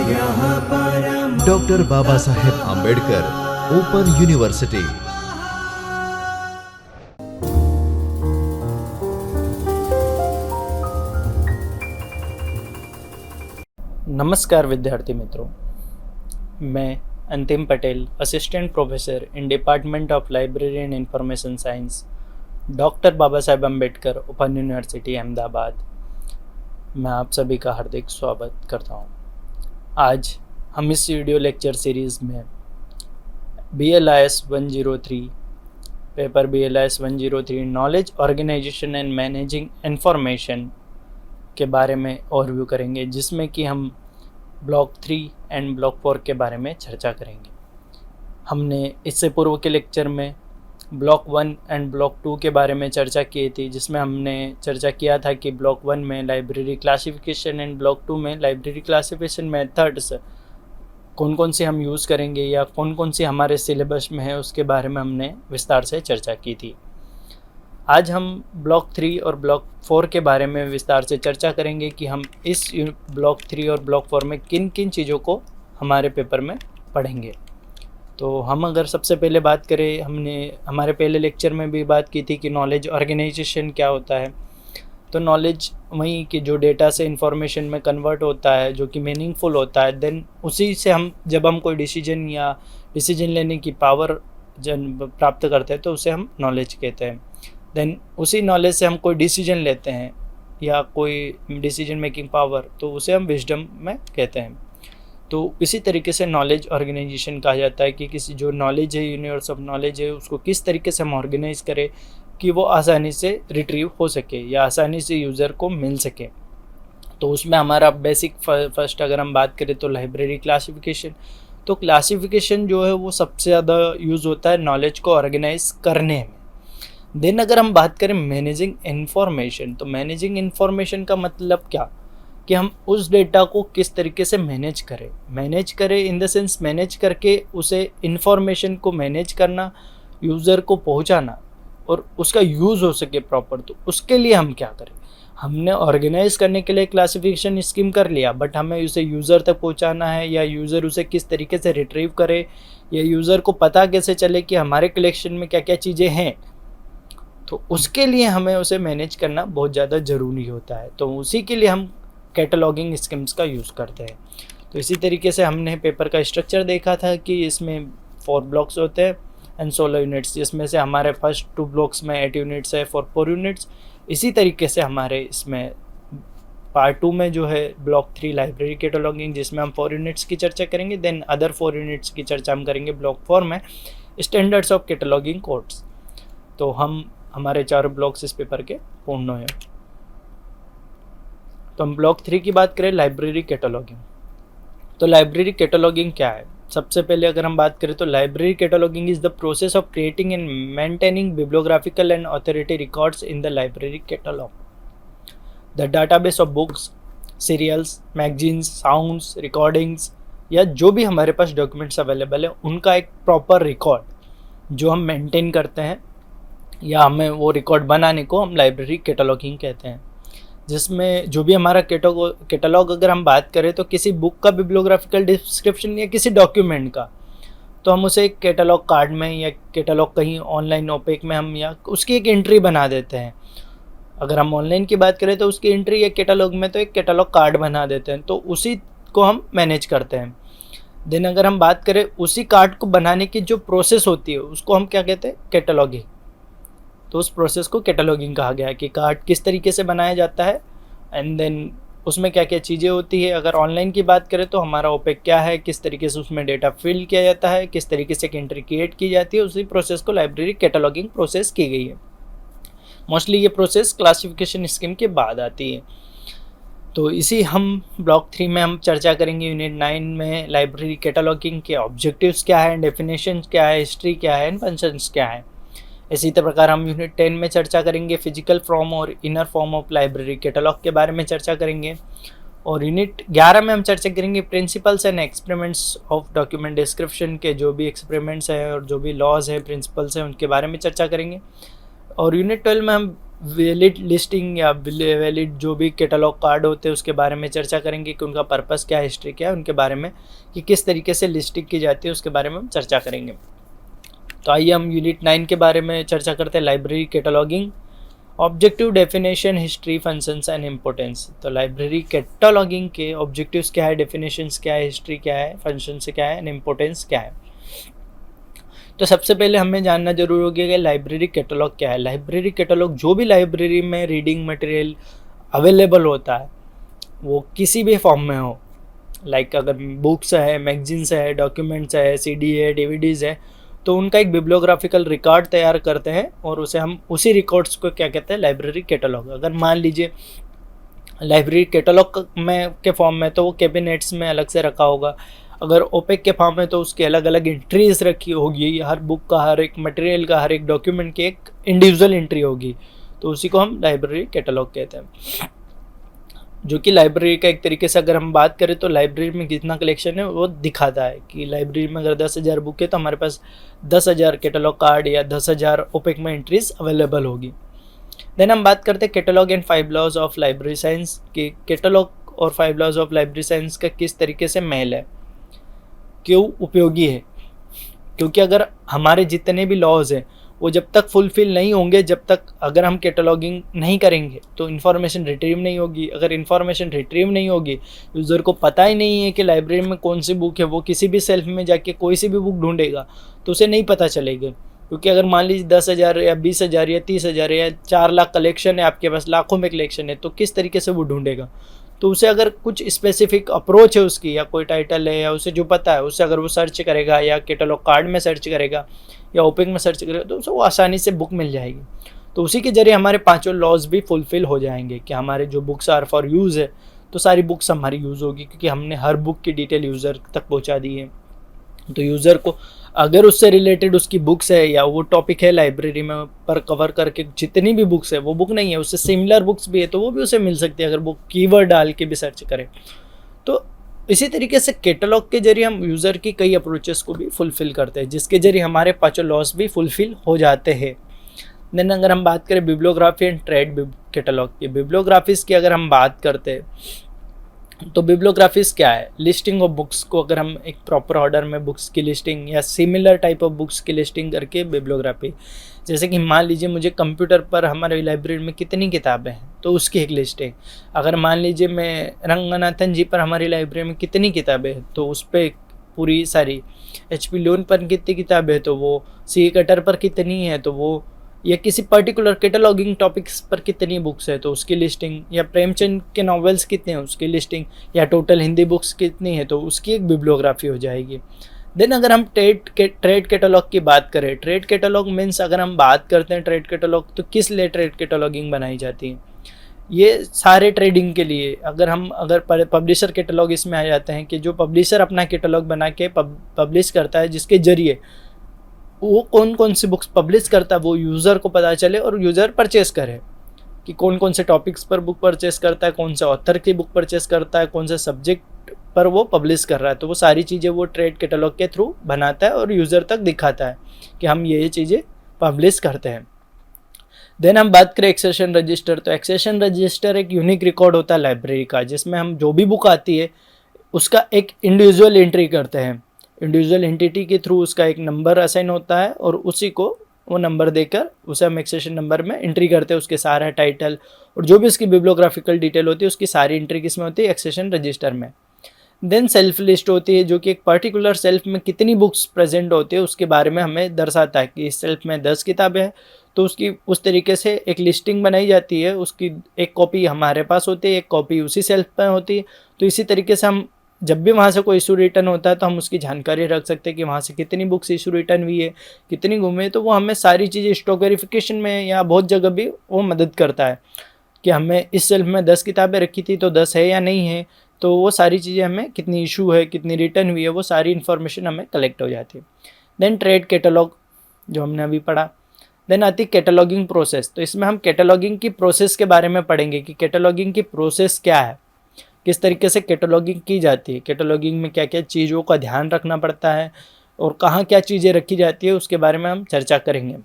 Doctor Baba Saheb Ambedkar open university. नमस्कार विद्यार्थी मित्रों, मैं Antim Patel, assistant professor in department of library and information science, doctor Baba Saheb Ambedkar open university Ahmedabad. मैं आप सभी का हार्दिक स्वागत करता हूं। आज हम इस वीडियो लेक्चर सीरीज़ में BLIS 103 paper BLIS 103 knowledge organisation and managing information के बारे में ओवरव्यू करेंगे, जिसमें कि हम ब्लॉक 3 एंड ब्लॉक 4 के बारे में चर्चा करेंगे। हमने इससे पूर्व के लेक्चर में ब्लॉक 1 एंड ब्लॉक 2 के बारे में चर्चा की थी, जिसमें हमने चर्चा किया था कि ब्लॉक 1 में लाइब्रेरी क्लासिफिकेशन एंड ब्लॉक 2 में लाइब्रेरी क्लासिफिकेशन मेथड्स कौन कौन से हम यूज़ करेंगे या कौन कौन सी हमारे सिलेबस में है, उसके बारे में हमने विस्तार से चर्चा की थी। आज हम ब्लॉक 3 और ब्लॉक 4 के बारे में विस्तार से चर्चा करेंगे कि हम इस ब्लॉक 3 और ब्लॉक 4 में किन किन चीज़ों को हमारे पेपर में पढ़ेंगे। तो हम अगर सबसे पहले बात करें, हमने हमारे पहले लेक्चर में भी बात की थी कि नॉलेज ऑर्गेनाइजेशन क्या होता है। तो नॉलेज वही कि जो डेटा से इंफॉर्मेशन में कन्वर्ट होता है, जो कि मीनिंगफुल होता है, देन उसी से हम जब हम कोई डिसीजन या डिसीजन लेने की पावर प्राप्त करते हैं तो उसे हम नॉलेज कहते हैं। देन उसी नॉलेज से हम कोई डिसीजन लेते हैं या कोई डिसीजन मेकिंग पावर, तो उसे हम विजडम में कहते हैं। तो इसी तरीके से नॉलेज ऑर्गेनाइजेशन कहा जाता है कि किसी जो नॉलेज है, यूनिवर्स ऑफ नॉलेज है, उसको किस तरीके से हम ऑर्गेनाइज करें कि वो आसानी से रिट्रीव हो सके या आसानी से यूज़र को मिल सके। तो उसमें हमारा बेसिक फर्स्ट अगर हम बात करें तो लाइब्रेरी क्लासिफिकेशन। तो क्लासिफिकेशन जो है वो सबसे ज़्यादा यूज़ होता है नॉलेज को ऑर्गेनाइज करने में। देन अगर हम बात करें मैनेजिंग इन्फॉर्मेशन, तो मैनेजिंग इन्फॉर्मेशन का मतलब क्या कि हम उस डेटा को किस तरीके से मैनेज करें इन द सेंस मैनेज करके उसे इन्फॉर्मेशन को मैनेज करना, यूज़र को पहुंचाना और उसका यूज़ हो सके प्रॉपर। तो उसके लिए हम क्या करें, हमने ऑर्गेनाइज करने के लिए क्लासिफिकेशन स्कीम कर लिया, बट हमें उसे यूज़र तक पहुंचाना है या यूज़र उसे किस तरीके से रिट्रीव करे या यूज़र को पता कैसे चले कि हमारे कलेक्शन में क्या क्या चीज़ें हैं। तो उसके लिए हमें उसे मैनेज करना बहुत ज़्यादा ज़रूरी होता है। तो उसी के लिए हम कैटलॉगिंग स्कीम्स का यूज़ करते हैं। तो इसी तरीके से हमने पेपर का स्ट्रक्चर देखा था कि इसमें 4 ब्लॉक्स होते हैं एंड 16 यूनिट्स, जिसमें से हमारे फर्स्ट 2 ब्लॉक्स में 8 यूनिट्स है फॉर 4 यूनिट्स। इसी तरीके से हमारे इसमें पार्ट 2 में जो है ब्लॉक 3 लाइब्रेरी कैटलॉगिंग, जिसमें हम 4 यूनिट्स की चर्चा करेंगे। देन अदर 4 यूनिट्स की चर्चा हम करेंगे ब्लॉक 4 में, स्टैंडर्ड्स ऑफ कैटलॉगिंग कोड्स। तो हमारे 4 ब्लॉक्स इस पेपर के पूर्ण हुए। तो हम ब्लॉक 3 की बात करें, लाइब्रेरी कैटलॉगिंग। तो लाइब्रेरी कैटलॉगिंग क्या है? सबसे पहले अगर हम बात करें तो library cataloguing is the process of creating and maintaining bibliographical and authority records in the library catalogue, the database of books, serials, magazines, sounds, recordings या जो भी हमारे पास डॉक्यूमेंट्स अवेलेबल है उनका एक प्रॉपर रिकॉर्ड जो हम मेंटेन करते हैं या हमें वो रिकॉर्ड बनाने को हम लाइब्रेरी कैटलॉगिंग कहते हैं। जिसमें जो भी हमारा कैटलॉग अगर हम बात करें तो किसी बुक का बिब्लियोग्राफिकल डिस्क्रिप्शन या किसी डॉक्यूमेंट का, तो हम उसे एक कैटलॉग कार्ड में या कैटलॉग कहीं ऑनलाइन ओपेक में हम या उसकी एक एंट्री बना देते हैं। अगर हम ऑनलाइन की बात करें तो उसकी एंट्री या कैटलॉग में तो एक कैटलॉग कार्ड बना देते हैं, तो उसी को हम मैनेज करते हैं। देन अगर हम बात करें उसी कार्ड को बनाने की जो प्रोसेस होती है उसको हम क्या कहते हैं, कैटलॉगिंग। तो उस प्रोसेस को कैटलॉगिंग कहा गया है कि कार्ड किस तरीके से बनाया जाता है एंड देन उसमें क्या क्या चीज़ें होती है। अगर ऑनलाइन की बात करें तो हमारा ओपेक क्या है, किस तरीके से उसमें डेटा फिल किया जाता है, किस तरीके से एंट्री क्रिएट की जाती है, उसी प्रोसेस को लाइब्रेरी कैटलॉगिंग प्रोसेस की गई है। मोस्टली ये प्रोसेस क्लासिफिकेशन स्कीम के बाद आती है। तो इसी हम ब्लॉक 3 में हम चर्चा करेंगे। यूनिट 9 में लाइब्रेरी कैटलॉगिंग के ऑब्जेक्टिव्स क्या है, डेफिनेशन क्या है, हिस्ट्री क्या है एंड फंक्शंस क्या है। इसी प्रकार हम यूनिट 10 में चर्चा करेंगे फिजिकल फॉर्म और inner form of library catalogue के बारे में चर्चा करेंगे। और यूनिट 11 में हम चर्चा करेंगे principles and experiments of document description के जो भी एक्सपेरिमेंट्स हैं और जो भी लॉज हैं, प्रिंसिपल्स हैं, उनके बारे में चर्चा करेंगे। और यूनिट 12 में हम वैलिड लिस्टिंग या वैलिड जो भी कैटलॉग कार्ड होते हैं उसके बारे में चर्चा करेंगे कि उनका पर्पस क्या है, हिस्ट्री क्या है, उनके बारे में कि किस तरीके से लिस्टिंग की जाती है उसके बारे में हम चर्चा करेंगे। तो आइए हम यूनिट 9 के बारे में चर्चा करते हैं, library cataloguing, objective, definition, history, functions and importance. तो लाइब्रेरी कैटलॉगिंग के ऑब्जेक्टिव्स क्या है, डेफिनेशंस क्या है, हिस्ट्री क्या है, फंक्शंस क्या है एंड इम्पोर्टेंस क्या है। तो सबसे पहले हमें जानना जरूर होगा कि लाइब्रेरी कैटलॉग क्या है। लाइब्रेरी कैटलॉग जो भी लाइब्रेरी में रीडिंग मटेरियल अवेलेबल होता है वो किसी भी फॉर्म में हो, लाइक अगर बुक्स है, मैगजीन्स है, डॉक्यूमेंट्स है, सीडी है, डीवीडीज है, तो उनका एक बिब्लियोग्राफिकल रिकॉर्ड तैयार करते हैं और उसे हम उसी रिकॉर्ड्स को क्या कहते हैं, लाइब्रेरी कैटलॉग। अगर मान लीजिए लाइब्रेरी कैटलॉग में के फॉर्म में तो वो कैबिनेट्स में अलग से रखा होगा, अगर ओपेक के फॉर्म में तो उसकी अलग अलग एंट्रीज रखी होगी, हर बुक का, हर एक मटेरियल का, हर एक डॉक्यूमेंट की एक इंडिविजुअल एंट्री होगी, तो उसी को हम लाइब्रेरी कैटलॉग कहते हैं। जो कि लाइब्रेरी का एक तरीके से अगर हम बात करें तो लाइब्रेरी में कितना कलेक्शन है वो दिखाता है कि लाइब्रेरी में अगर 10,000 बुक है तो हमारे पास 10,000 कैटलॉग कार्ड या 10,000 ओपेक में एंट्रीज अवेलेबल होगी। देन हम बात करते हैं catalogue and 5 laws of library science कि कैटलॉग और 5 लॉज ऑफ लाइब्रेरी साइंस का किस तरीके से मेल है, क्यों उपयोगी है। क्योंकि अगर हमारे जितने भी लॉज हैं वो जब तक फुलफिल नहीं होंगे, जब तक अगर हम कैटलॉगिंग नहीं करेंगे तो इन्फॉर्मेशन रिट्रीव नहीं होगी। अगर इन्फॉर्मेशन रिट्रीव नहीं होगी, यूज़र को पता ही नहीं है कि लाइब्रेरी में कौन सी बुक है, वो किसी भी सेल्फ में जाके कोई सी भी बुक ढूंढेगा तो उसे नहीं पता चलेगी। क्योंकि अगर मान लीजिए 10,000 या 20,000 या 30,000 या 4 लाख कलेक्शन है, आपके पास लाखों में कलेक्शन है, तो किस तरीके से वो ढूंढेगा। तो उसे अगर कुछ स्पेसिफिक अप्रोच है उसकी, या कोई टाइटल है, या उसे जो पता है उसे अगर वो सर्च करेगा या कैटलॉग कार्ड में सर्च करेगा या ओपेक में सर्च करेगा तो उसे वो आसानी से बुक मिल जाएगी। तो उसी के जरिए हमारे पांचों लॉज भी फुलफिल हो जाएंगे कि हमारे जो बुक्स आर फॉर यूज़ है तो सारी बुक्स हमारी यूज़ होगी, क्योंकि हमने हर बुक की डिटेल यूज़र तक पहुँचा दी है। तो यूज़र को अगर उससे रिलेटेड उसकी बुक्स है या वो टॉपिक है लाइब्रेरी में पर कवर करके जितनी भी बुक्स है, वो बुक नहीं है उससे सिमिलर बुक्स भी है तो वो भी उसे मिल सकती है अगर वो कीवर्ड डाल के भी सर्च करे। तो इसी तरीके से कैटलॉग के जरिए हम यूज़र की कई अप्रोचेस को भी फुलफिल करते हैं, जिसके जरिए हमारे पांचों लॉस भी फुलफिल हो जाते हैं। देन अगर हम बात करें बिब्लियोग्राफी एंड ट्रेड कैटलॉग की, बिब्लियोग्राफीज की अगर हम बात करते हैं तो बिब्लियोग्राफीज क्या है, लिस्टिंग ऑफ बुक्स को अगर हम एक प्रॉपर ऑर्डर में बुक्स की लिस्टिंग या सिमिलर टाइप ऑफ बुक्स की लिस्टिंग करके बिब्लियोग्राफी। जैसे कि मान लीजिए मुझे कंप्यूटर पर हमारे लाइब्रेरी में कितनी किताबें हैं तो उसकी एक लिस्टिंग। अगर मान लीजिए मैं रंगनाथन जी पर हमारी लाइब्रेरी में कितनी किताबें हैं तो उस पर पूरी सारी, HP लोन पर कितनी किताबें हैं तो वो, CA कटर पर कितनी है तो वो, या किसी पर्टिकुलर कैटलॉगिंग टॉपिक्स पर कितनी बुक्स है तो उसकी लिस्टिंग, या प्रेमचंद के नॉवेल्स कितने हैं उसकी लिस्टिंग, या टोटल हिंदी बुक्स कितनी है तो उसकी एक बिब्लियोग्राफी हो जाएगी। देन अगर हम ट्रेड कैटलॉग की बात करें, ट्रेड कैटलॉग मीन्स अगर हम बात करते हैं ट्रेड कैटलॉग तो किस लिए ट्रेड कैटलॉगिंग बनाई जाती है, ये सारे ट्रेडिंग के लिए। अगर पब्लिशर कैटलॉग इसमें आ जाते हैं कि जो पब्लिशर अपना कैटलॉग बना के पब्लिश करता है, जिसके जरिए वो कौन कौन सी बुक्स पब्लिश करता है वो यूज़र को पता चले और यूज़र परचेस करे कि कौन कौन से टॉपिक्स पर बुक परचेस करता है, कौन से ऑथर की बुक परचेस करता है, कौन से सब्जेक्ट पर वो पब्लिश कर रहा है। तो वो सारी चीज़ें वो ट्रेड कैटलॉग के थ्रू बनाता है और यूज़र तक दिखाता है कि हम ये चीज़ें पब्लिश करते हैं। देन हम बात करें एक्सेशन रजिस्टर, तो एक्सेशन रजिस्टर एक यूनिक रिकॉर्ड होता है लाइब्रेरी का, जिसमें हम जो भी बुक आती है उसका एक इंडिविजुअल एंट्री करते हैं। इंडिविजुअल एंटिटी के थ्रू उसका एक नंबर असाइन होता है और उसी को वो नंबर देकर उसे हम एक्सेशन नंबर में एंट्री करते हैं। उसके सारा टाइटल और जो भी उसकी बिब्लियोग्राफिकल डिटेल होती है उसकी सारी एंट्री किस में होती है, एक्सेशन रजिस्टर में। देन सेल्फ लिस्ट होती है जो कि एक पर्टिकुलर सेल्फ में कितनी बुक्स प्रेजेंट होती है उसके बारे में हमें दर्शाता है कि इस सेल्फ में 10 किताबें हैं तो उसकी उस तरीके से एक लिस्टिंग बनाई जाती है। उसकी एक कॉपी हमारे पास होती है, एक कॉपी उसी सेल्फ में होती है। तो इसी तरीके से हम जब भी वहाँ से कोई इशू रिटर्न होता है तो हम उसकी जानकारी रख सकते हैं कि वहाँ से कितनी बुक्स इशू रिटर्न हुई है, कितनी गुम है। तो वो हमें सारी चीज़ें स्टॉक वेरिफिकेशन में या बहुत जगह भी वो मदद करता है कि हमें इस सेल्फ में 10 किताबें रखी थी तो 10 है या नहीं है। तो वो सारी चीज़ें हमें कितनी इशू है, कितनी रिटर्न हुई है, वो सारी इन्फॉर्मेशन हमें कलेक्ट हो जाती है। देन ट्रेड कैटलॉग जो हमने अभी पढ़ा। देन आती कैटलॉगिंग प्रोसेस, तो इसमें हम कैटलॉगिंग की प्रोसेस के बारे में पढ़ेंगे कि कैटलॉगिंग की प्रोसेस क्या है, किस तरीके से कैटलॉगिंग की जाती है, कैटलॉगिंग में क्या क्या चीज़ों का ध्यान रखना पड़ता है और कहाँ क्या चीज़ें रखी जाती है उसके बारे में हम चर्चा करेंगे।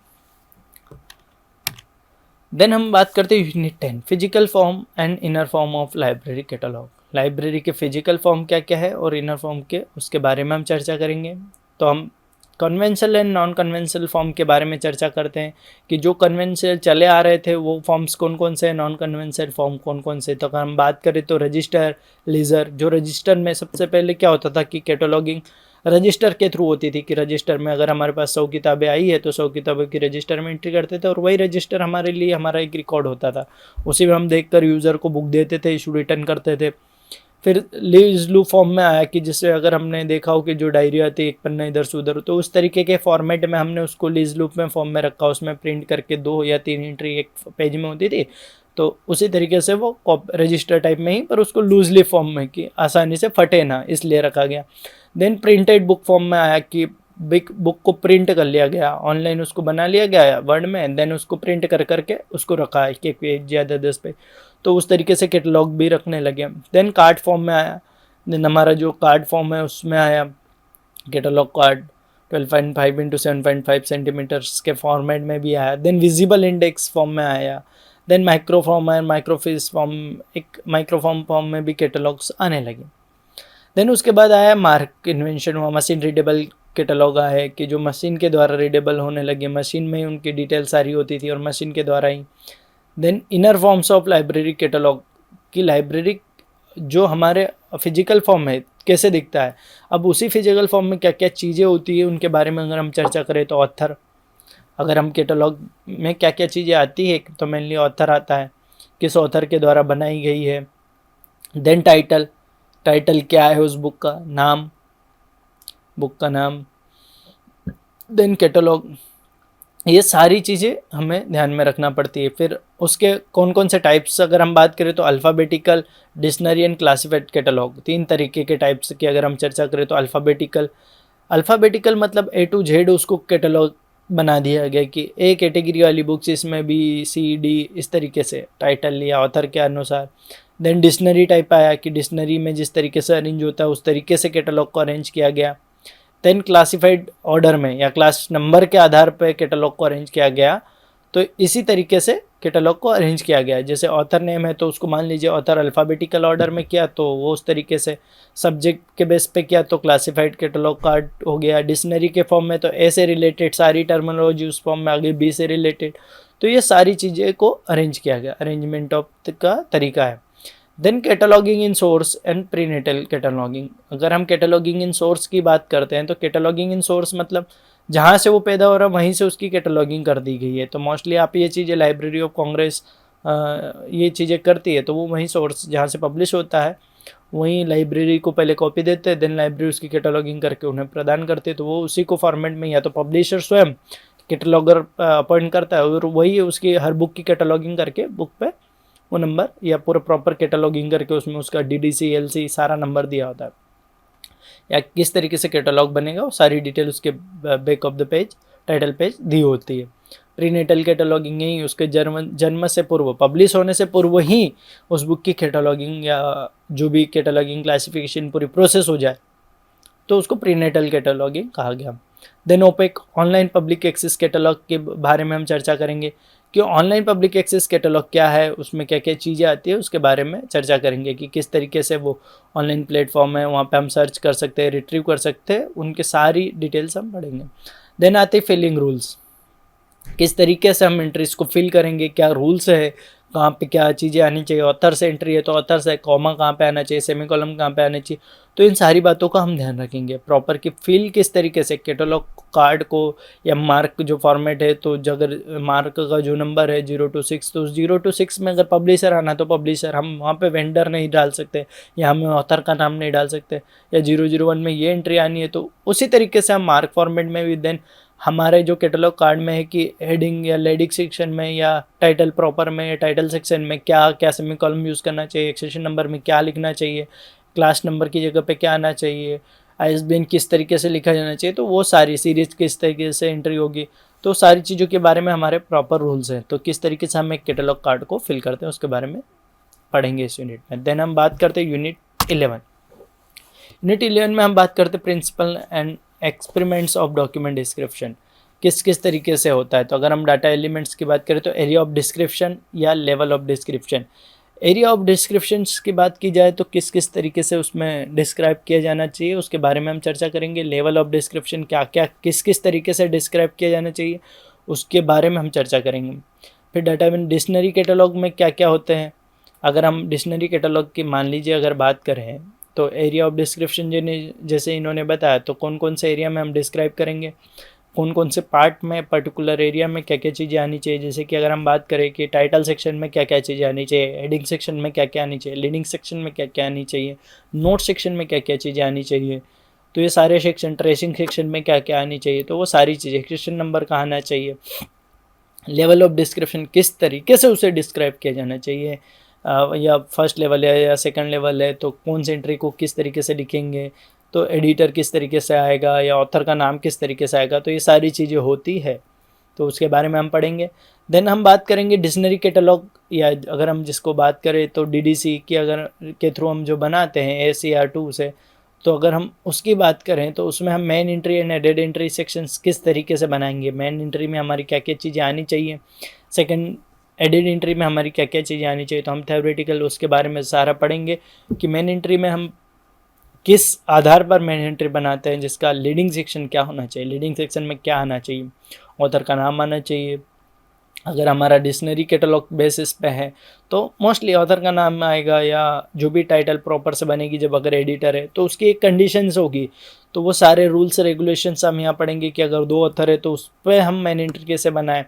देन हम बात करते हैं unit 10 physical form and inner form of library catalogue. Library के फिजिकल फॉर्म क्या क्या है और इनर फॉर्म के उसके बारे में हम चर्चा करेंगे। तो हम conventional and non conventional form के बारे में चर्चा करते हैं कि जो कन्वेंशनल चले आ रहे थे वो फॉर्म्स कौन कौन से हैं, नॉन कन्वेंशनल फॉर्म कौन कौन से। तो अगर हम बात करें तो रजिस्टर, लीजर। जो रजिस्टर में सबसे पहले क्या होता था कि कैटलॉगिंग रजिस्टर के थ्रू होती थी कि रजिस्टर में अगर हमारे पास 100 किताबें आई है तो 100 किताबों की रजिस्टर में एंट्री करते थे और वही रजिस्टर हमारे लिए हमारा एक रिकॉर्ड होता था। उसी में हम देखकर यूज़र को बुक देते थे, इशू रिटर्न करते थे। फिर लीज लू फॉर्म में आया कि जिससे अगर हमने देखा हो कि जो डायरी आती है एक पन्ना इधर से उधर, तो उस तरीके के फॉर्मेट में हमने उसको लीज लूप में फॉर्म में रखा, उसमें प्रिंट करके 2 या 3 एंट्री एक पेज में होती थी। तो उसी तरीके से वो रजिस्टर टाइप में ही, पर उसको लूजली फॉर्म में कि आसानी से फटे ना, इसलिए रखा गया। देन प्रिंटेड बुक फॉर्म में आया कि बिग बुक को प्रिंट कर लिया गया, ऑनलाइन उसको बना लिया गया वर्ड में, देन उसको प्रिंट कर करके उसको रखा है एक पेज ज़्यादा 10 पेज। तो उस तरीके से कैटलॉग भी रखने लगे। देन कार्ड फॉर्म में आया। देन हमारा जो कार्ड फॉर्म है उसमें आया कैटलॉग कार्ड 12.5 इंटू 7.5 सेंटीमीटर्स के फॉर्मेट में भी आया। देन विजिबल इंडेक्स फॉर्म में आया। देन माइक्रो फॉर्म है, माइक्रोफिस फॉर्म, एक माइक्रोफॉर्म फॉर्म में भी कैटलॉग्स आने लगे। देन उसके बाद आया मार्क इन्वेंशन हुआ, मशीन रीडेबल कैटलॉग आया कि जो मशीन के द्वारा रीडेबल होने लगे, मशीन में ही उनकी डिटेल सारी होती थी और मशीन के द्वारा ही। Then inner forms of library catalogue की लाइब्रेरी जो हमारे फिजिकल फॉर्म है कैसे दिखता है। अब उसी फिजिकल फॉर्म में क्या क्या चीज़ें होती है उनके बारे में अगर हम चर्चा करें तो ऑथर, अगर हम कैटलॉग में क्या क्या चीज़ें आती है तो मेनली ऑथर आता है, किस ऑथर के द्वारा बनाई गई है। देन टाइटल, टाइटल क्या है उस बुक का नाम, बुक का नाम। देन कैटलॉग, ये सारी चीज़ें हमें ध्यान में रखना पड़ती है। फिर उसके कौन कौन से टाइप्स अगर हम बात करें तो alphabetical, dictionary and classified catalogue, 3 तरीके के टाइप्स की अगर हम चर्चा करें तो अल्फ़ाबेटिकल, अल्फ़ाबेटिकल मतलब A to Z उसको कैटलॉग बना दिया गया कि ए कैटेगरी वाली बुक्स इसमें B, C, D इस तरीके से टाइटल लिया ऑथर के अनुसार। देन डिक्शनरी टाइप आया कि डिक्शनरी में जिस तरीके से अरेंज होता है उस तरीके से कैटलॉग को अरेंज किया गया। देन क्लासिफाइड ऑर्डर में या क्लास नंबर के आधार पर कैटलॉग को अरेंज किया गया। तो इसी तरीके से कैटलॉग को अरेंज किया गया। जैसे ऑथर नेम है तो उसको मान लीजिए ऑथर अल्फ़ाबेटिकल ऑर्डर में किया तो वो उस तरीके से, सब्जेक्ट के बेस पे किया तो क्लासिफाइड कैटलॉग कार्ड हो गया। डिक्शनरी के फॉर्म में तो ए से रिलेटेड सारी टर्मिनोलॉजी उस फॉर्म में आ गई, बी से रिलेटेड। तो ये सारी चीज़ें को अरेंज किया गया, अरेंजमेंट ऑफ का तरीका है। Then cataloguing in source and prenatal cataloguing, अगर हम कैटलॉगिंग इन सोर्स की बात करते हैं तो कैटलॉगिंग इन सोर्स मतलब जहाँ से वो पैदा हो रहा है वहीं से उसकी कैटलॉगिंग कर दी गई है। तो मोस्टली आप ये चीज़ें लाइब्रेरी ऑफ कांग्रेस ये चीज़ें करती है, तो वो वहीं सोर्स जहाँ से पब्लिश होता है वहीं लाइब्रेरी को पहले कॉपी देते हैं, देन लाइब्रेरी उसकी कैटलॉगिंग करके उन्हें प्रदान करते हैं। तो वो उसी को फॉर्मेट में या तो पब्लिशर स्वयं कैटलॉगर अपॉइंट करता है और वही उसकी हर बुक की कैटलॉगिंग करके बुक पे वो नंबर या पूरा प्रॉपर कैटलॉगिंग करके उसमें उसका DDC LC सारा नंबर दिया होता है, या किस तरीके से कैटलॉग बनेगा वो सारी डिटेल उसके back of the page title page दी होती है। प्रीनेटल कैटलॉगिंग यही उसके जन्म से पूर्व, पब्लिश होने से पूर्व ही उस बुक की कैटलॉगिंग या जो भी कैटलॉगिंग क्लासिफिकेशन पूरी प्रोसेस हो जाए तो उसको प्रीनेटल कैटलॉगिंग कहा गया। Then OPAC, online public access catalogue के बारे में हम चर्चा करेंगे कि ऑनलाइन पब्लिक एक्सेस कैटलॉग क्या है, उसमें क्या क्या चीज़ें आती है उसके बारे में चर्चा करेंगे कि किस तरीके से वो ऑनलाइन प्लेटफॉर्म है, वहाँ पे हम सर्च कर सकते हैं, रिट्रीव कर सकते हैं, उनके सारी डिटेल्स हम पढ़ेंगे। देन आते हैं फिलिंग रूल्स, किस तरीके से हम एंट्रीज को फिल करेंगे, क्या रूल्स है, कहाँ पे क्या चीज़ें आनी चाहिए। ऑथर से एंट्री है तो ऑथर से कॉमा कहाँ पे आना चाहिए, सेमी कॉलम कहाँ पे आना चाहिए। तो इन सारी बातों का हम ध्यान रखेंगे प्रॉपर कि फिल किस तरीके से कैटलॉग कार्ड को या मार्क जो फॉर्मेट है, तो अगर मार्क का जो नंबर है 0 to 6 तो 0 to 6 में अगर पब्लिशर आना तो पब्लिशर, हम वहाँ पे वेंडर नहीं डाल सकते या हमें ऑथर का नाम नहीं डाल सकते, या 001 में ये एंट्री आनी है तो उसी तरीके से हम मार्क फॉर्मेट में भी। देन हमारे जो कैटलॉग कार्ड में है कि हेडिंग या लेडिक सेक्शन में या टाइटल प्रॉपर में या टाइटल सेक्शन में क्या क्या सेमी कॉलम यूज़ करना चाहिए, एक्सेशन नंबर में क्या लिखना चाहिए, क्लास नंबर की जगह पे क्या आना चाहिए, ISBN किस तरीके से लिखा जाना चाहिए, तो वो सारी सीरीज किस तरीके से एंट्री होगी, तो सारी चीज़ों के बारे में हमारे प्रॉपर रूल्स हैं। तो किस तरीके से हम एक कैटलॉग कार्ड को फिल करते हैं उसके बारे में पढ़ेंगे इस यूनिट में। देन हम बात करते हैं यूनिट 11। यूनिट 11 में हम बात करते हैं principle and experiments of document description किस किस तरीके से होता है। तो अगर हम डाटा एलिमेंट्स की बात करें तो एरिया ऑफ डिस्क्रिप्शन या level of description. Area of descriptions की बात की जाए तो किस किस तरीके से उसमें डिस्क्राइब किया जाना चाहिए उसके बारे में हम चर्चा करेंगे। लेवल ऑफ डिस्क्रिप्शन क्या क्या किस किस तरीके से डिस्क्राइब किया जाना चाहिए उसके बारे में हम चर्चा करेंगे। फिर डाटा डिक्शनरी कैटलॉग में क्या क्या होते हैं। अगर हम डिक्शनरी कैटलॉग की मान लीजिए अगर बात करें तो एरिया ऑफ डिस्क्रिप्शन जैसे इन्होंने बताया तो कौन कौन से एरिया में हम डिस्क्राइब करेंगे, कौन कौन से पार्ट में पर्टिकुलर एरिया में क्या क्या चीज़ें आनी चाहिए। जैसे कि अगर हम बात करें कि टाइटल सेक्शन में क्या क्या चीज़ें आनी चाहिए, हेडिंग सेक्शन में क्या क्या आनी चाहिए, लीडिंग सेक्शन में क्या क्या आनी चाहिए, नोट सेक्शन में क्या क्या चीज़ें आनी चाहिए, तो ये सारे सेक्शन, ट्रेसिंग सेक्शन में क्या क्या आनी चाहिए, तो वो सारी चीज़ें, सेक्शन नंबर कहाँ आना चाहिए, लेवल ऑफ डिस्क्रिप्शन किस तरीके से उसे डिस्क्राइब किया जाना चाहिए, या फर्स्ट लेवल है या सेकंड लेवल है तो कौन सी एंट्री को किस तरीके से लिखेंगे, तो एडिटर किस तरीके से आएगा या ऑथर का नाम किस तरीके से आएगा, तो ये सारी चीज़ें होती है तो उसके बारे में हम पढ़ेंगे। देन हम बात करेंगे डिक्शनरी कैटलॉग, या अगर हम जिसको बात करें तो डीडीसी की अगर के थ्रू हम जो बनाते हैं ACR2 से, तो अगर हम उसकी बात करें तो उसमें हम main entry and added entry sections किस तरीके से बनाएंगे, मेन एंट्री में हमारी क्या क्या चीज़ें आनी चाहिए, सेकंड एडेड एंट्री में हमारी क्या क्या चीज़ें आनी चाहिए, तो हम थ्योरेटिकल उसके बारे में सारा पढ़ेंगे कि मेन एंट्री में हम किस आधार पर मेन एंट्री बनाते हैं, जिसका लीडिंग सेक्शन क्या होना चाहिए, लीडिंग सेक्शन में क्या आना चाहिए, ऑथर का नाम आना चाहिए। अगर हमारा डिक्शनरी कैटलॉग बेसिस पे है तो मोस्टली ऑथर का नाम आएगा, या जो भी टाइटल प्रॉपर से बनेगी जब अगर एडिटर है तो उसकी एक कंडीशंस होगी, तो वो सारे रूल्स रेगुलेशंस हम यहाँ पढ़ेंगे कि अगर 2 ऑथर है तो उस पर हम मेन एंट्री कैसे बनाएं,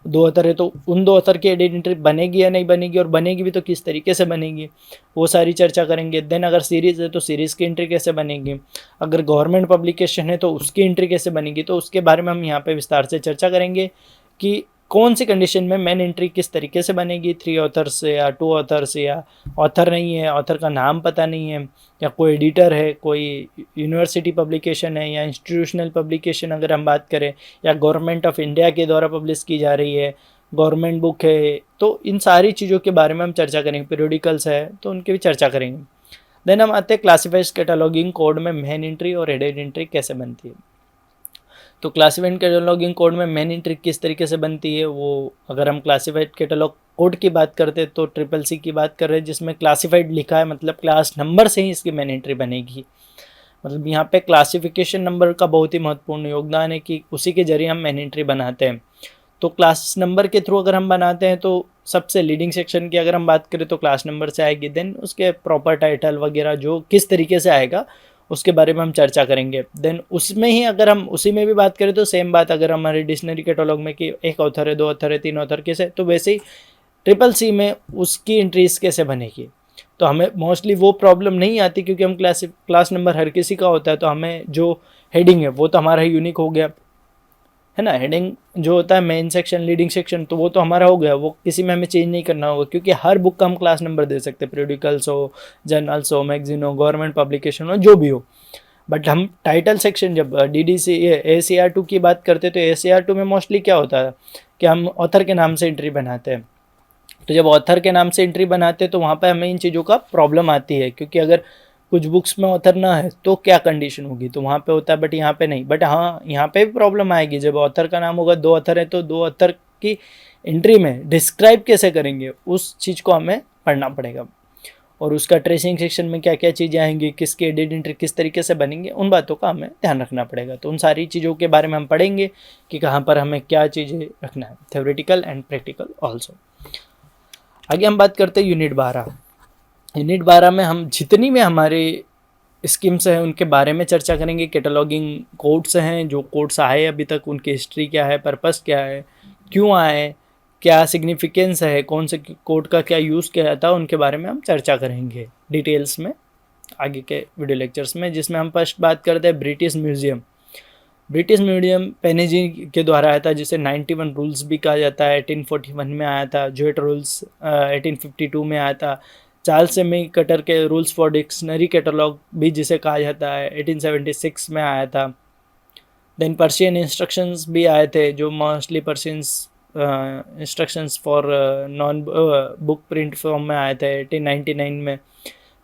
2 ऑथर है तो उन 2 ऑथर की एडिट एंट्री बनेगी या नहीं बनेगी, और बनेगी भी तो किस तरीके से बनेगी, वो सारी चर्चा करेंगे। देन अगर सीरीज़ है तो सीरीज़ की एंट्री कैसे बनेगी, अगर गवर्नमेंट पब्लिकेशन है तो उसकी एंट्री कैसे बनेगी, तो उसके बारे में हम यहाँ पे विस्तार से चर्चा करेंगे कि कौन सी कंडीशन में मेन एंट्री किस तरीके से बनेगी, 3 ऑथर्स से या 2 ऑथर्स से, या ऑथर नहीं है, ऑथर का नाम पता नहीं है, या कोई एडिटर है, कोई यूनिवर्सिटी पब्लिकेशन है या इंस्टीट्यूशनल पब्लिकेशन अगर हम बात करें, या गवर्नमेंट ऑफ इंडिया के द्वारा पब्लिश की जा रही है, गवर्नमेंट बुक है, तो इन सारी चीज़ों के बारे में हम चर्चा करेंगे। पीरियोडिकल्स है तो उनकी भी चर्चा करेंगे। देन हम आते हैं क्लासिफाइड कैटलॉगिंग कोड में मेन एंट्री और एडेड एंट्री कैसे बनती है। तो क्लासिफाइड कैटलॉगिंग कोड में मेन एंट्री किस तरीके से बनती है, वो अगर हम क्लासिफाइड कैटलॉग कोड की बात करते हैं तो CCC की बात कर रहे हैं, जिसमें क्लासिफाइड लिखा है, मतलब क्लास नंबर से ही इसकी मेन एंट्री बनेगी। मतलब यहाँ पे क्लासिफिकेशन नंबर का बहुत ही महत्वपूर्ण योगदान है कि उसी के जरिए हम मेन एंट्री बनाते हैं। तो क्लास नंबर के थ्रू अगर हम बनाते हैं तो सबसे लीडिंग सेक्शन की अगर हम बात करें तो क्लास नंबर से आएगी, देन उसके प्रॉपर टाइटल वगैरह जो किस तरीके से आएगा उसके बारे में हम चर्चा करेंगे। देन उसमें ही अगर हम उसी में भी बात करें तो सेम बात, अगर हमारे डिक्शनरी कैटलॉग में कि 1 ऑथर है, 2 ऑथर है, 3 ऑथर कैसे, तो वैसे ही CCC में उसकी एंट्रीज कैसे बनेगी। तो हमें मोस्टली वो प्रॉब्लम नहीं आती क्योंकि हम क्लास नंबर हर किसी का होता है, तो हमें जो हेडिंग है वो तो हमारा यूनिक हो गया है ना। हेडिंग जो होता है मेन सेक्शन, लीडिंग सेक्शन, तो वो तो हमारा हो गया, वो किसी में हमें चेंज नहीं करना होगा क्योंकि हर बुक का हम क्लास नंबर दे सकते हैं, पीरियोडिकल्स हो, जर्नल्स हो, मैगजीन हो, गवर्नमेंट पब्लिकेशन हो, जो भी हो। बट हम टाइटल सेक्शन जब DDC ACR2 की बात करते तो ACR2 में मोस्टली क्या होता है कि हम ऑथर के नाम से एंट्री बनाते हैं। तो जब ऑथर के नाम से एंट्री बनाते हैं तो वहाँ पे हमें इन चीज़ों का प्रॉब्लम आती है, क्योंकि अगर कुछ बुक्स में ऑथर ना है तो क्या कंडीशन होगी, तो वहाँ पे होता है, बट यहाँ पे नहीं। बट हाँ, यहाँ पे भी प्रॉब्लम आएगी, जब ऑथर का नाम होगा, 2 ऑथर है तो 2 ऑथर की एंट्री में डिस्क्राइब कैसे करेंगे उस चीज़ को हमें पढ़ना पड़ेगा, और उसका ट्रेसिंग सेक्शन में क्या क्या चीज़ें आएंगी, किसकी एडिट एंट्री किस तरीके से बनेंगे, उन बातों का हमें ध्यान रखना पड़ेगा। तो उन सारी चीज़ों के बारे में हम पढ़ेंगे कि कहाँ पर हमें क्या चीज़ें रखना है, थ्योरेटिकल एंड प्रैक्टिकल ऑल्सो। आगे हम बात करते हैं यूनिट 12। यूनिट 12 में हम जितनी भी हमारी स्कीम्स हैं उनके बारे में चर्चा करेंगे। कैटलॉगिंग कोड्स हैं, जो कोड्स आए अभी तक, उनकी हिस्ट्री क्या है, पर्पस क्या है, क्यों आए, क्या सिग्निफिकेंस है, कौन से कोड का क्या यूज़ किया जाता है, उनके बारे में हम चर्चा करेंगे डिटेल्स में आगे के वीडियो लेक्चर्स में। जिसमें हम फर्स्ट बात करते हैं ब्रिटिश म्यूजियम। ब्रिटिश म्यूजियम पेनेजी के द्वारा आया था, जिसे 91 रूल्स भी कहा जाता है। 1841 में आया था। जोएट रूल्स 1852 में आया था। चार्ल्स सेमी कटर के रूल्स फॉर डिक्शनरी कैटलॉग भी जिसे कहा जाता है 1876 में आया था। देन पर्शियन इंस्ट्रक्शंस भी आए थे, जो mostly Persians instructions for non book print form में आए थे 1899 में।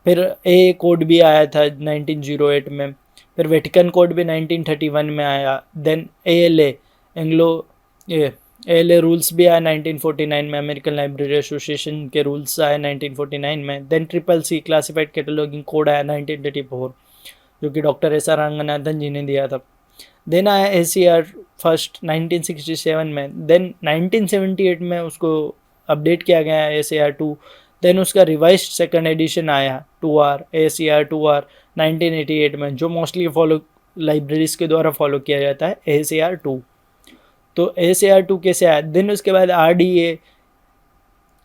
फिर ए कोड भी आया था 1908 में। फिर वेटिकन कोड भी 1931 में आया। देन ALA एंग्लो ये ALA रूल्स भी आया 1949 में, अमेरिकन लाइब्रेरी एसोसिएशन के रूल्स आए 1949 में। Then CCC classified cataloguing code आया 1934, जो कि डॉक्टर SR रंगनाथन जी ने दिया था। देन आया ACR फर्स्ट 1967 में। देन 1978 में उसको अपडेट किया गया ACR 2। देन उसका रिवाइज्ड सेकंड एडिशन आया 2R ACR 2R 1988 में, जो मोस्टली फॉलो लाइब्रेरीज के द्वारा फॉलो किया जाता है ACR 2। तो ACR 2 कैसे आया? देन उसके बाद RDA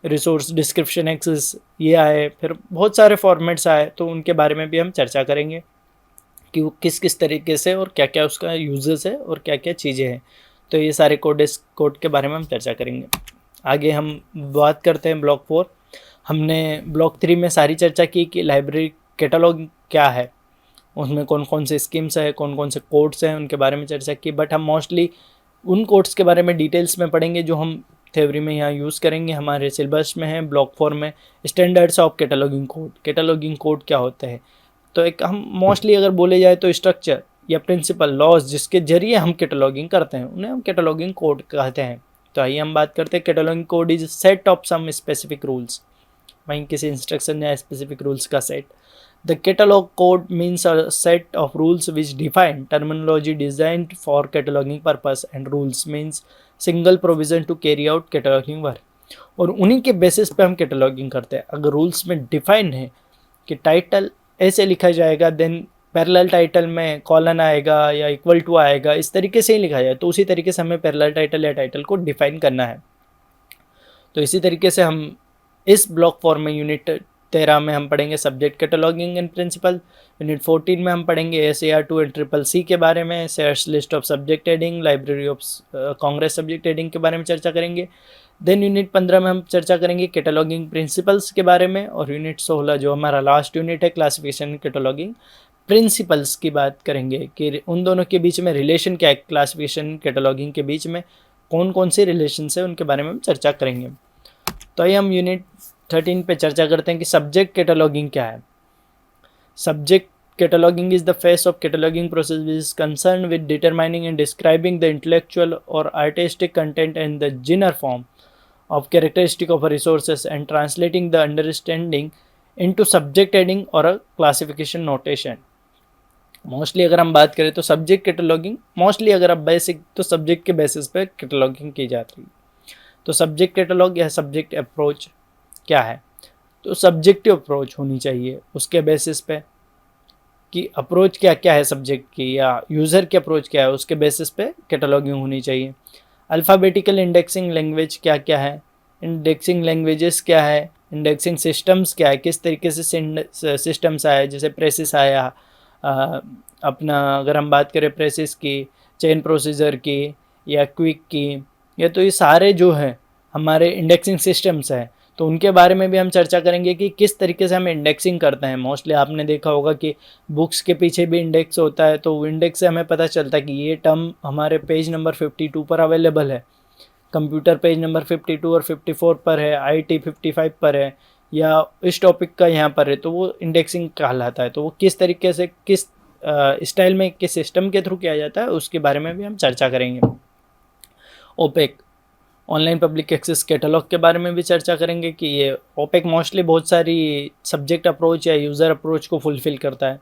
रिसोर्स डिस्क्रिप्शन एक्सेस ये आए, फिर बहुत सारे फॉर्मेट्स आए, तो उनके बारे में भी हम चर्चा करेंगे कि वो किस किस तरीके से और क्या क्या उसका यूजेस है और क्या क्या चीज़ें हैं। तो ये सारे कोड के बारे में हम चर्चा करेंगे। आगे हम बात करते हैं ब्लॉक 4। हमने ब्लॉक 3 में सारी चर्चा की कि लाइब्रेरी कैटलॉग क्या है, उसमें कौन कौन से स्कीम्स है, कौन कौन से कोड्स हैं, उनके बारे में चर्चा की। बट हम मोस्टली उन कोड्स के बारे में डिटेल्स में पढ़ेंगे जो हम थ्योरी में यहाँ यूज़ करेंगे। हमारे सिलेबस में है ब्लॉक 4 में standards of cataloguing code. Cataloguing code क्या होता है? तो एक हम मोस्टली अगर बोले जाए तो स्ट्रक्चर या प्रिंसिपल लॉज जिसके जरिए हम कैटलॉगिंग करते हैं उन्हें हम कैटलॉगिंग कोड कहते हैं। तो आइए हम बात करते हैं cataloguing code is set of some specific rules, वहीं किसी इंस्ट्रक्शन या स्पेसिफिक रूल्स का सेट। The catalogue code means a set of rules which define terminology designed for cataloguing purpose and rules means single provision to carry out cataloguing work. और उन्हीं के basis पे हम कैटलॉगिंग करते हैं। अगर रूल्स में डिफाइन है कि टाइटल ऐसे लिखा जाएगा, देन पैरेलल टाइटल में कॉलन आएगा या इक्वल टू आएगा, इस तरीके से ही लिखा जाए, तो उसी तरीके से हमें पैरेलल टाइटल या टाइटल को डिफाइन करना है। तो इसी तरीके से हम इस ब्लॉक 4 में यूनिट 13 में हम पढ़ेंगे subject cataloguing and principle. Unit 14 में हम पढ़ेंगे ACR 2 एंड CCC के बारे में, shares list of subject heading, library of Congress subject heading के बारे में चर्चा करेंगे। देन यूनिट 15 में हम चर्चा करेंगे कैटलॉगिंग प्रिंसिपल्स के बारे में, और यूनिट 16 जो हमारा लास्ट यूनिट है क्लासिफिकेशन कैटलॉगिंग प्रिंसिपल्स की बात करेंगे कि उन दोनों के बीच में रिलेशन क्या है, क्लासिफिकेशन कैटलॉगिंग के बीच में कौन कौन से रिलेशन है उनके बारे में हम चर्चा करेंगे। तो आइए हम यूनिट 13 पे चर्चा करते हैं कि सब्जेक्ट कैटलॉगिंग क्या है। Subject cataloguing is the phase of cataloging process which is concerned with determining and describing the intellectual or artistic content and the genre form of characteristic of a resources and translating the understanding into subject heading or a classification notation। Mostly अगर हम बात करें तो subject cataloguing mostly अगर आप basic तो subject के basis पे कैटलॉगिंग की जाती है। तो सब्जेक्ट कैटलॉग या सब्जेक्ट अप्रोच क्या है? तो सब्जेक्टिव अप्रोच होनी चाहिए उसके बेसिस पे कि अप्रोच क्या क्या है सब्जेक्ट की, या यूज़र की अप्रोच क्या है, उसके बेसिस पे कैटलॉगिंग होनी चाहिए। अल्फ़ाबेटिकल इंडेक्सिंग लैंग्वेज क्या क्या है, इंडेक्सिंग लैंग्वेजेस क्या है, इंडेक्सिंग सिस्टम्स क्या है, किस तरीके से सिस्टम्स आए, जैसे प्रेसिस आया, अपना अगर हम बात करें प्रेसिस की, चेन प्रोसीजर की या क्विक की, या तो ये सारे जो है हमारे इंडेक्सिंग सिस्टम्स हैं, तो उनके बारे में भी हम चर्चा करेंगे कि किस तरीके से हम इंडेक्सिंग करते हैं। मोस्टली आपने देखा होगा कि बुक्स के पीछे भी इंडेक्स होता है, तो इंडेक्स से हमें पता चलता है कि ये टर्म हमारे पेज नंबर 52 पर अवेलेबल है, कंप्यूटर पेज नंबर 52 और 54 पर है, IT 55 पर है, या इस टॉपिक का यहाँ पर है, तो वो इंडेक्सिंग कहलाता है। तो वो किस तरीके से किस स्टाइल में किस सिस्टम के थ्रू किया जाता है उसके बारे में भी हम चर्चा करेंगे। OPAC online public access catalogue के बारे में भी चर्चा करेंगे कि ये ओपेक मोस्टली बहुत सारी सब्जेक्ट अप्रोच या यूज़र अप्रोच को फुलफ़िल करता है,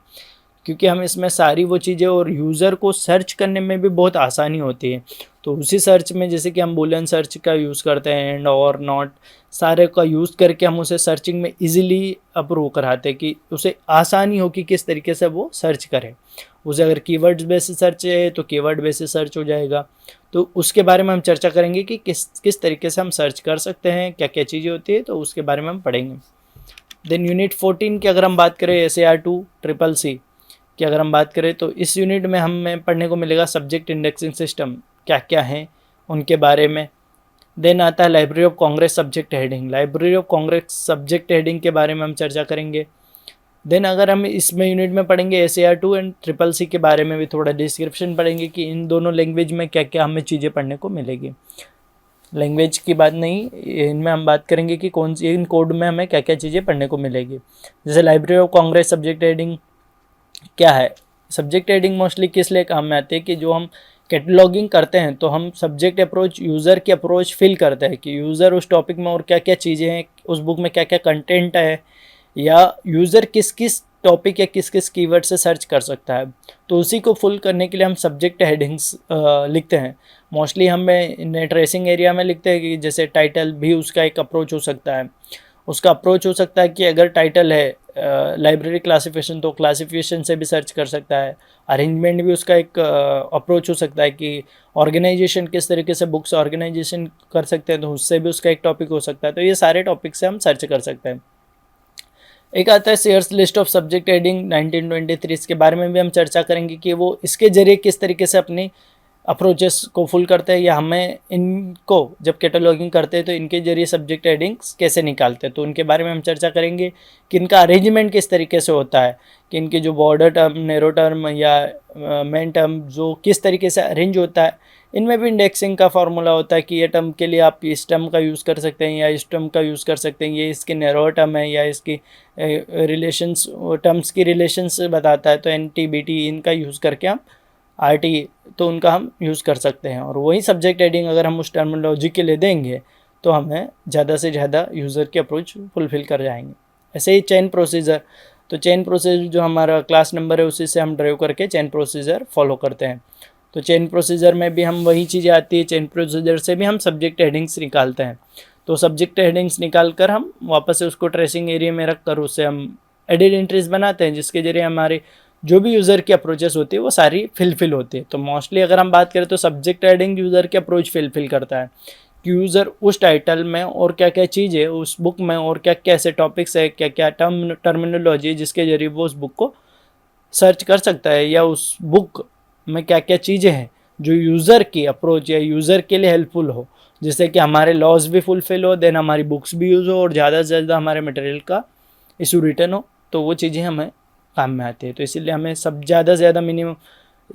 क्योंकि हम इसमें सारी वो चीज़ें और यूज़र को सर्च करने में भी बहुत आसानी होती है। तो उसी सर्च में जैसे कि हम बूलियन सर्च का यूज़ करते हैं, एंड और नॉट सारे का यूज़ करके हम उसे सर्चिंग में इजीली अप्रूव कराते हैं कि उसे आसानी हो कि किस तरीके से वो सर्च करे। उसे अगर कीवर्ड्स बेसिस सर्च है तो कीवर्ड बेसिस सर्च हो जाएगा। तो उसके बारे में हम चर्चा करेंगे कि किस तरीके से हम सर्च कर सकते हैं, क्या क्या चीज़ें होती है, तो उसके बारे में हम पढ़ेंगे। देन यूनिट 14 की अगर हम बात करें ACR 2 CCC की अगर हम बात करें तो इस यूनिट में हमें पढ़ने को मिलेगा सब्जेक्ट इंडेक्सिंग सिस्टम क्या क्या हैं उनके बारे में। देन आता है library of Congress subject heading, library of Congress subject heading के बारे में हम चर्चा करेंगे। देन अगर हम इसमें यूनिट में पढ़ेंगे ACR 2 एंड CCC के बारे में भी थोड़ा डिस्क्रिप्शन पढ़ेंगे कि इन दोनों लैंग्वेज में क्या क्या हमें चीज़ें पढ़ने को मिलेगी। लैंग्वेज की बात नहीं, इनमें हम बात करेंगे कि कौन सी इन कोड में हमें क्या क्या चीज़ें पढ़ने को मिलेगी। जैसे library of Congress subject heading क्या है? सब्जेक्ट हेडिंग मोस्टली किस लिए काम में आती है कि जो हम कैटलॉगिंग करते हैं तो हम सब्जेक्ट अप्रोच, यूज़र की अप्रोच फील करते हैं कि यूज़र उस टॉपिक में और क्या क्या चीज़ें हैं, उस बुक में क्या क्या कंटेंट है, या यूज़र किस किस टॉपिक या किस किस कीवर्ड से सर्च कर सकता है। तो उसी को फुल करने के लिए हम सब्जेक्ट हेडिंग्स लिखते हैं। मोस्टली हमें ट्रेसिंग एरिया में लिखते हैं कि जैसे टाइटल भी उसका एक अप्रोच हो सकता है। उसका अप्रोच हो सकता है कि अगर टाइटल है लाइब्रेरी क्लासिफिकेशन तो क्लासिफिकेशन से भी सर्च कर सकता है। अरेंजमेंट भी उसका एक अप्रोच हो सकता है कि ऑर्गेनाइजेशन किस तरीके से बुक्स ऑर्गेनाइजेशन कर सकते हैं, तो उससे भी उसका एक टॉपिक हो सकता है। तो ये सारे टॉपिक से हम सर्च कर सकते हैं। एक आता है shares list of subject heading 1923, इसके बारे में भी हम चर्चा करेंगे कि वो इसके जरिए किस तरीके से अपनी अप्रोचेस को फुल करते हैं, या हमें इनको जब कैटलॉगिंग करते हैं तो इनके जरिए सब्जेक्ट हेडिंग्स कैसे निकालते हैं। तो उनके बारे में हम चर्चा करेंगे कि इनका अरेंजमेंट किस तरीके से होता है, कि इनके जो बॉर्डर टर्म, नैरो टर्म या मेन टर्म जो किस तरीके से अरेंज होता है। इनमें भी इंडेक्सिंग का फार्मूला होता है कि ये टर्म के लिए आप इस टर्म का यूज़ कर सकते हैं या इस टर्म का यूज़ कर सकते हैं, ये इसकी नैरो टर्म है या इसकी रिलेशंस, टर्म्स की रिलेशंस बताता है, तो NT-BT इनका यूज़ करके हम RT तो उनका हम यूज़ कर सकते हैं। और वही सब्जेक्ट हेडिंग अगर हम उस टर्मिनोलॉजी के लिए देंगे तो हमें ज़्यादा से ज़्यादा यूज़र की अप्रोच फुलफिल कर जाएंगे। ऐसे ही चेन प्रोसीजर, तो चेन प्रोसीजर जो हमारा क्लास नंबर है उसी से हम ड्राइव करके चेन प्रोसीजर फॉलो करते हैं। तो चेन प्रोसीजर में भी हम वही चीज़ें आती है, चेन प्रोसीजर से भी हम सब्जेक्ट हेडिंग्स निकालते हैं। तो सब्जेक्ट हेडिंग्स निकाल कर हम वापस से उसको ट्रेसिंग एरिया में रख कर उससे हम एडिट एंट्रीज बनाते हैं, जिसके जरिए हमारे जो भी यूज़र की अप्रोचेस होती है वो सारी फिल होती है। तो मोस्टली अगर हम बात करें तो सब्जेक्ट हेडिंग यूज़र की अप्रोच फिल करता है कि यूज़र उस टाइटल में और क्या क्या चीज़ है उस बुक में, और क्या क्या ऐसे टॉपिक्स है, क्या क्या टर्मिनोलॉजी जिसके जरिए वो उस बुक को सर्च कर सकता है, या उस बुक में क्या क्या चीज़ें हैं जो यूज़र की अप्रोच या यूज़र के लिए हेल्पफुल हो, जिससे कि हमारे लॉस भी फुलफिल हो, देन हमारी बुक्स भी यूज़ हो और ज़्यादा से ज़्यादा हमारे मटेरियल का इशू रिटर्न हो। तो वो चीज़ें हमें काम में आती है। तो इसीलिए हमें सब ज़्यादा से ज़्यादा मिनिमम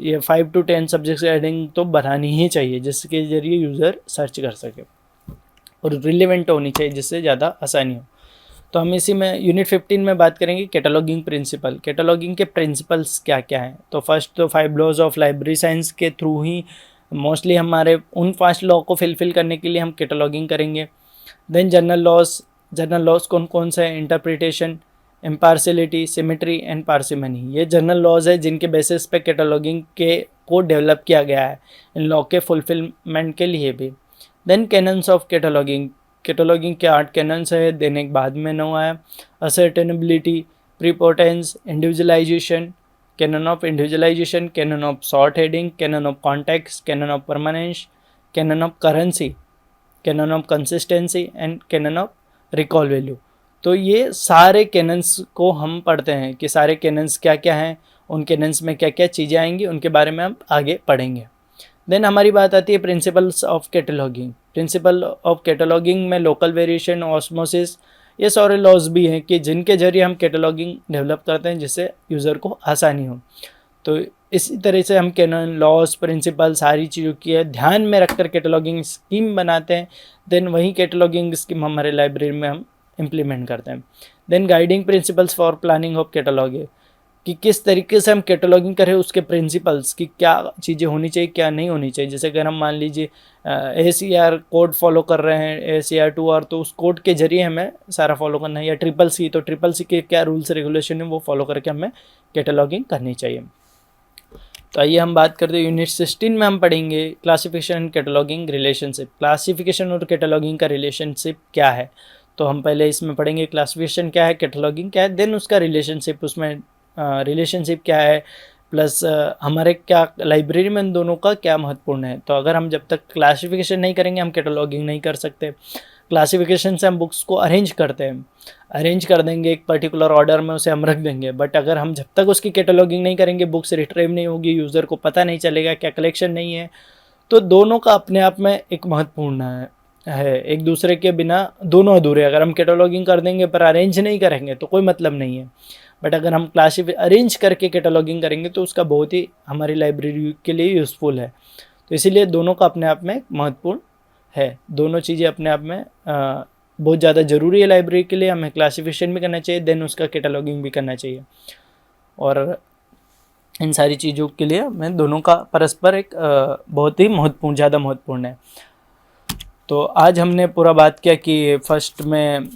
ये 5 to 10 सब्जेक्ट हेडिंग तो बनानी ही चाहिए, जिसके ज़रिए यूज़र सर्च कर सके और रिलेवेंट होनी चाहिए, जिससे ज़्यादा आसानी हो। तो हम इसी में यूनिट 15 में बात करेंगे कैटलॉगिंग प्रिंसिपल। कैटलॉगिंग के प्रिंसिपल्स क्या क्या हैं। तो फर्स्ट तो 5 लॉज ऑफ लाइब्रेरी साइंस के थ्रू ही मोस्टली हमारे उन 5 लॉ को फिलफिल करने के लिए हम कैटलॉगिंग करेंगे। देन जनरल लॉज कौन कौन से हैं, interpretation, impartiality, symmetry and parsimony. ये जनरल लॉज है जिनके बेसिस पे कैटलॉगिंग के को डेवलप किया गया है इन लॉ के फुलफिलमेंट के लिए भी। Then canons of cataloguing, cataloguing के 8 कैनन्स है, देन एक बाद में 9 है। Ascertainability, prepotence, individualisation, canon of individualisation, canon of short heading, canon of context, canon of permanence, canon of currency, canon of consistency and canon of recall value. तो ये सारे cannons को हम पढ़ते हैं कि सारे कैनन्स क्या क्या हैं, उन कैनन्स में क्या क्या चीज़ें आएंगी, उनके बारे में हम आगे पढ़ेंगे। देन हमारी बात आती है principles of cataloguing. Principle of cataloguing में लोकल वेरिएशन, ऑस्मोसिस, ये सारे लॉज भी हैं कि जिनके जरिए हम कैटलॉगिंग डेवलप करते हैं जिससे यूज़र को आसानी हो। तो इसी तरह से हम कैनन, लॉज, प्रिंसिपल सारी चीज़ों की ध्यान में रखकर कैटलॉगिंग स्कीम बनाते हैं। देन वही कैटलॉगिंग स्कीम हमारे लाइब्रेरी में हम इम्प्लीमेंट करते हैं। Then guiding principles for planning of cataloguing, कि किस तरीके से हम कैटलॉगिंग करें, उसके प्रिंसिपल्स की क्या चीज़ें होनी चाहिए, क्या नहीं होनी चाहिए। जैसे अगर हम मान लीजिए ACR कोड फॉलो कर रहे हैं, ACR 2R, तो उस कोड के जरिए हमें सारा फॉलो करना है, या CCC, तो CCC के क्या रूल्स रेगुलेशन है वो फॉलो करके हमें कैटलॉगिंग करनी चाहिए। तो आइए हम बात करते हैं यूनिट 16 में हम पढ़ेंगे classification and cataloguing relationship. Classification और कैटलॉगिंग का रिलेशनशिप क्या है, तो हम पहले इसमें पढ़ेंगे क्लासिफिकेशन क्या है, कैटलॉगिंग क्या है, देन उसका रिलेशनशिप, उसमें रिलेशनशिप क्या है, प्लस हमारे क्या लाइब्रेरी में इन दोनों का क्या महत्वपूर्ण है। तो अगर हम जब तक क्लासिफिकेशन नहीं करेंगे हम कैटलॉगिंग नहीं कर सकते। क्लासिफिकेशन से हम बुक्स को अरेंज करते हैं, अरेंज कर देंगे एक पर्टिकुलर ऑर्डर में, उसे हम रख देंगे, बट अगर हम जब तक उसकी कैटलॉगिंग नहीं करेंगे, बुक्स रिट्रीव नहीं होगी, यूज़र को पता नहीं चलेगा क्या कलेक्शन नहीं है। तो दोनों का अपने आप में एक महत्वपूर्ण है, एक दूसरे के बिना दोनों अधूरे। अगर हम कैटलॉगिंग कर देंगे पर अरेंज नहीं करेंगे तो कोई मतलब नहीं है, बट अगर हम अरेंज करके कैटलॉगिंग करेंगे तो उसका बहुत ही हमारी लाइब्रेरी के लिए यूज़फुल है। तो इसीलिए दोनों का अपने आप में महत्वपूर्ण है, दोनों चीज़ें अपने आप में बहुत ज़्यादा ज़रूरी है लाइब्रेरी के लिए। हमें क्लासिफिकेशन भी करना चाहिए, देन उसका कैटलॉगिंग भी करना चाहिए। और इन सारी चीज़ों के लिए मैं दोनों का परस्पर एक बहुत ही ज़्यादा महत्वपूर्ण है। तो आज हमने पूरा बात किया कि फर्स्ट में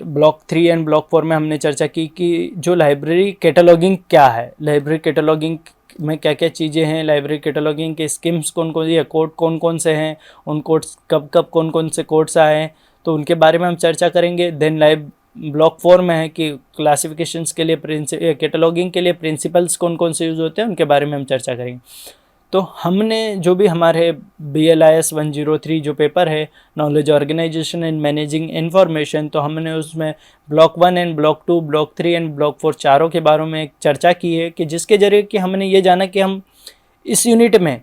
ब्लॉक 3 एंड ब्लॉक 4 में हमने चर्चा की कि जो लाइब्रेरी कैटलॉगिंग क्या है, लाइब्रेरी कैटलॉगिंग में क्या क्या चीज़ें हैं, लाइब्रेरी कैटलॉगिंग के स्कीम्स कौन कौन सी है, कोड कौन कौन से हैं, उन कोड्स कब कब कौन कौन से कोड्स आए हैं, तो उनके बारे में हम चर्चा करेंगे। देन ब्लॉक 4 में है कि क्लासिफिकेशंस के लिए कैटलॉगिंग के लिए प्रिंसिपल्स कौन कौन से यूज़ होते हैं, उनके बारे में हम चर्चा करेंगे। तो हमने जो भी हमारे BLIS 103 जो पेपर है, knowledge organisation and managing information, तो हमने उसमें block 1 and block 2, block 3 and block 4 चारों के बारे में एक चर्चा की है कि जिसके ज़रिए कि हमने ये जाना कि हम इस यूनिट में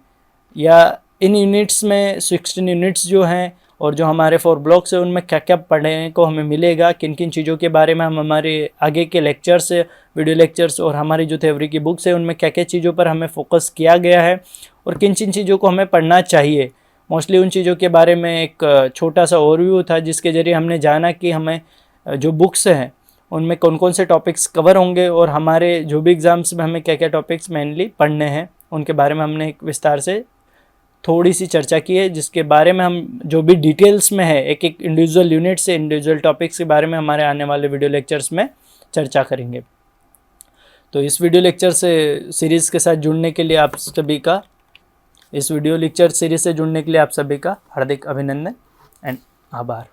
या इन यूनिट्स में 16 यूनिट्स जो हैं और जो हमारे 4 ब्लॉक्स हैं उनमें क्या क्या पढ़ने को हमें मिलेगा, किन किन चीज़ों के बारे में हम हमारे आगे के लेक्चर्स, वीडियो लेक्चर्स और हमारी जो थ्योरी की बुक्स है उनमें क्या क्या चीज़ों पर हमें फोकस किया गया है और किन किन चीज़ों को हमें पढ़ना चाहिए। मोस्टली उन चीज़ों के बारे में एक छोटा सा ओवरव्यू था जिसके ज़रिए हमने जाना कि हमें जो बुक्स हैं उनमें कौन कौन से टॉपिक्स कवर होंगे और हमारे जो भी एग्ज़ाम्स में हमें क्या क्या टॉपिक्स मेनली पढ़ने हैं उनके बारे में हमने एक विस्तार से थोड़ी सी चर्चा की है, जिसके बारे में हम जो भी डिटेल्स में है एक एक इंडिविजुअल यूनिट से इंडिविजुअल टॉपिक्स के बारे में हमारे आने वाले वीडियो लेक्चर्स में चर्चा करेंगे। तो इस वीडियो लेक्चर से सीरीज़ के साथ जुड़ने के लिए आप सभी का, इस वीडियो लेक्चर सीरीज़ से जुड़ने के लिए आप सभी का हार्दिक अभिनंदन एंड आभार।